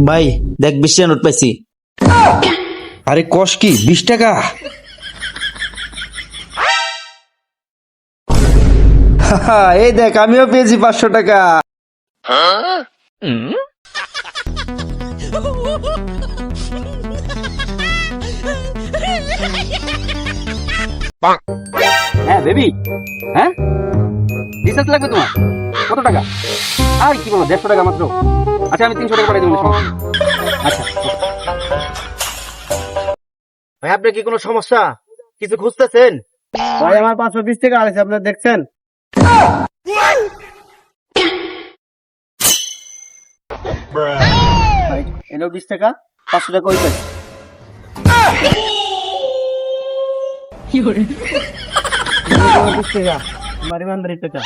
ভাই দেখ 20 টাকা নোট পাইছি। আরে কষ কি 20 টাকা? এই দেখ আমিও পেয়েছি 500 টাকা। হ্যাঁ বেবি, হ্যাঁ রিচার্জ লাগবে তোমার? কত টাকা? আর কি বলো, 150 টাকা মাত্র। আচ্ছা আমি 300 টাকা পাঠিয়ে দেবো, সমস্যা নেই। আচ্ছা ভাই আপনার কি কোনো সমস্যা, কিছু খুঁজতেছেন? ভাই আমার 520 টাকা আছে, আপনারা দেখছেন? ভাই এলো 20 টাকা, 500 টাকা ওই পাই। কি করে 20 টাকা আমার ইমানদারি টাকা।